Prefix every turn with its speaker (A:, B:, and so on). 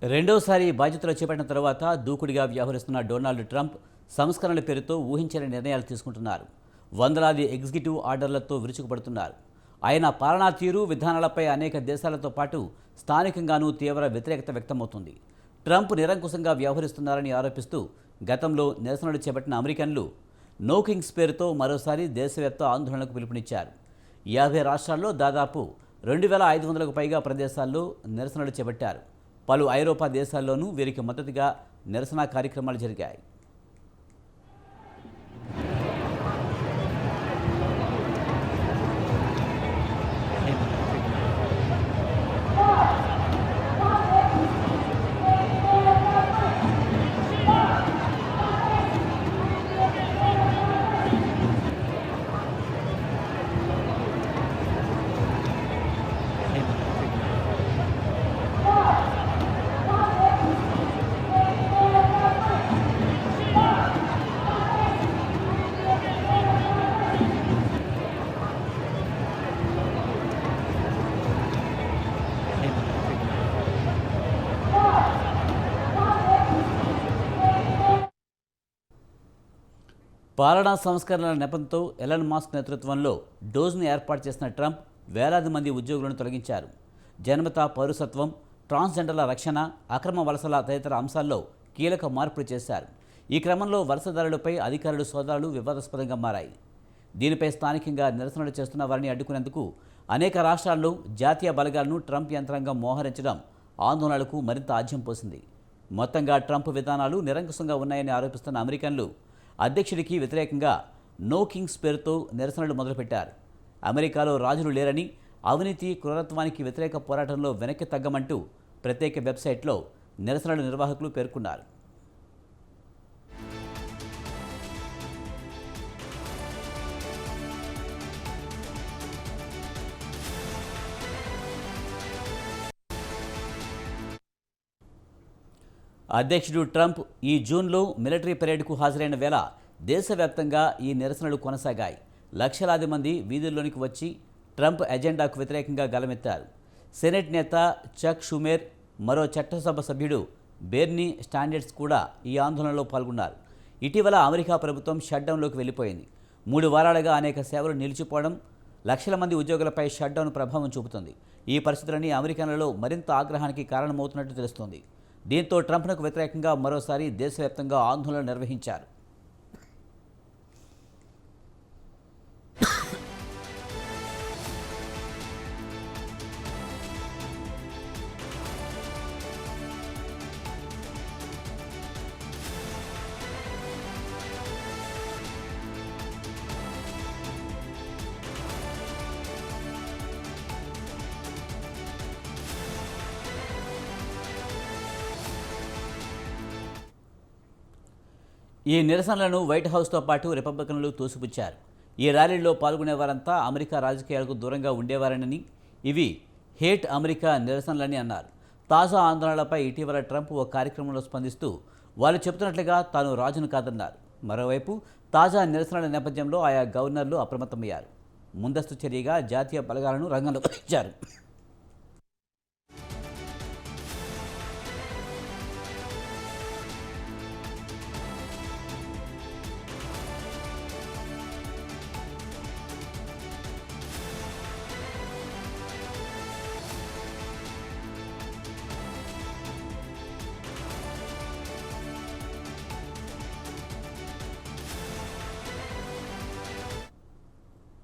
A: రెండోసారి బాధ్యతలు చేపట్టిన తర్వాత దూకుడుగా వ్యవహరిస్తున్న డొనాల్డ్ ట్రంప్ సంస్కరణల పేరుతో ఊహించని నిర్ణయాలు తీసుకుంటున్నారు. వందలాది ఎగ్జిక్యూటివ్ ఆర్డర్లతో విరుచుకుపడుతున్నారు. ఆయన పాలనా తీరు విధానాలపై అనేక దేశాలతో పాటు స్థానికంగానూ తీవ్ర వ్యతిరేకత వ్యక్తమవుతుంది. ట్రంప్ నిరంకుశంగా వ్యవహరిస్తున్నారని ఆరోపిస్తూ గతంలో నిరసనలు చేపట్టిన అమెరికన్లు నో కింగ్స్ పేరుతో మరోసారి దేశవ్యాప్త ఆందోళనలకు పిలుపునిచ్చారు. 50 రాష్ట్రాల్లో దాదాపు 2500కు పైగా ప్రదేశాల్లో నిరసనలు చేపట్టారు. పలు ఐరోపా దేశాల్లోనూ వీరికి మద్దతుగా నిరసన కార్యక్రమాలు జరిగాయి. పాలనా సంస్కరణల నెపంతో ఎలన్ మస్క్ నేతృత్వంలో డోజ్ను ఏర్పాటు చేసిన ట్రంప్ వేలాది మంది ఉద్యోగులను తొలగించారు. జన్మత పౌరసత్వం, ట్రాన్స్జెండర్ల రక్షణ, అక్రమ వలసల తదితర అంశాల్లో కీలక మార్పులు చేశారు. ఈ క్రమంలో వలసదారులపై అధికారుల సోదాలు వివాదాస్పదంగా మారాయి. దీనిపై స్థానికంగా నిరసనలు చేస్తున్న వారిని అడ్డుకునేందుకు అనేక రాష్ట్రాల్లో జాతీయ బలగాలను ట్రంప్ యంత్రాంగం మోహరించడం ఆందోళనలకు మరింత ఆజ్యం పోసింది. మొత్తంగా ట్రంప్ విధానాలు నిరంకుశంగా ఉన్నాయని ఆరోపిస్తున్న అమెరికన్లు అధ్యక్షుడికి వ్యతిరేకంగా నో కింగ్స్ పేరుతో నిరసనలు మొదలుపెట్టారు. అమెరికాలో రాజులు లేరని, అవినీతి క్రూరత్వానికి వ్యతిరేక పోరాటంలో వెనక్కి తగ్గమంటూ ప్రత్యేక వెబ్సైట్లో నిరసనల నిర్వాహకులు పేర్కొన్నారు. అధ్యక్షుడు ట్రంప్ ఈ జూన్లో మిలిటరీ పెరేడ్కు హాజరైన వేళ దేశవ్యాప్తంగా ఈ నిరసనలు కొనసాగాయి. లక్షలాది మంది వీధుల్లోనికి వచ్చి ట్రంప్ ఎజెండాకు వ్యతిరేకంగా గలమెత్తారు. సెనెట్ నేత చక్ షూమేర్, మరో చట్టసభ సభ్యుడు బెర్నీ స్టాండర్స్ కూడా ఈ ఆందోళనలో పాల్గొన్నారు. ఇటీవల అమెరికా ప్రభుత్వం షట్డౌన్లోకి వెళ్ళిపోయింది. 3 వారాలుగా అనేక సేవలు నిలిచిపోవడం లక్షల మంది ఉద్యోగులపై షట్డౌన్ ప్రభావం చూపుతుంది. ఈ పరిస్థితులన్నీ అమెరికన్లలో మరింత ఆగ్రహానికి కారణమవుతున్నట్టు తెలుస్తోంది. దీంతో ట్రంప్కు వ్యతిరేకంగా మరోసారి దేశవ్యాప్తంగా ఆందోళనలు నిర్వహించారు. ఈ నిరసనలను వైట్ హౌస్తో పాటు రిపబ్లికన్లు తోసిపుచ్చారు. ఈ ర్యాలీలో పాల్గొనే వారంతా అమెరికా రాజకీయాలకు దూరంగా ఉండేవారని, ఇవి హేట్ అమెరికా నిరసనలని అన్నారు. తాజా ఆందోళనలపై ఇటీవల ట్రంప్ ఓ కార్యక్రమంలో స్పందిస్తూ వాళ్ళు చెబుతున్నట్లుగా తాను రాజును కాదన్నారు. మరోవైపు తాజా నిరసనల నేపథ్యంలో ఆయా గవర్నర్లు అప్రమత్తమయ్యారు. ముందస్తు చర్యగా జాతీయ బలగాలను రంగంలోకి వచ్చారు.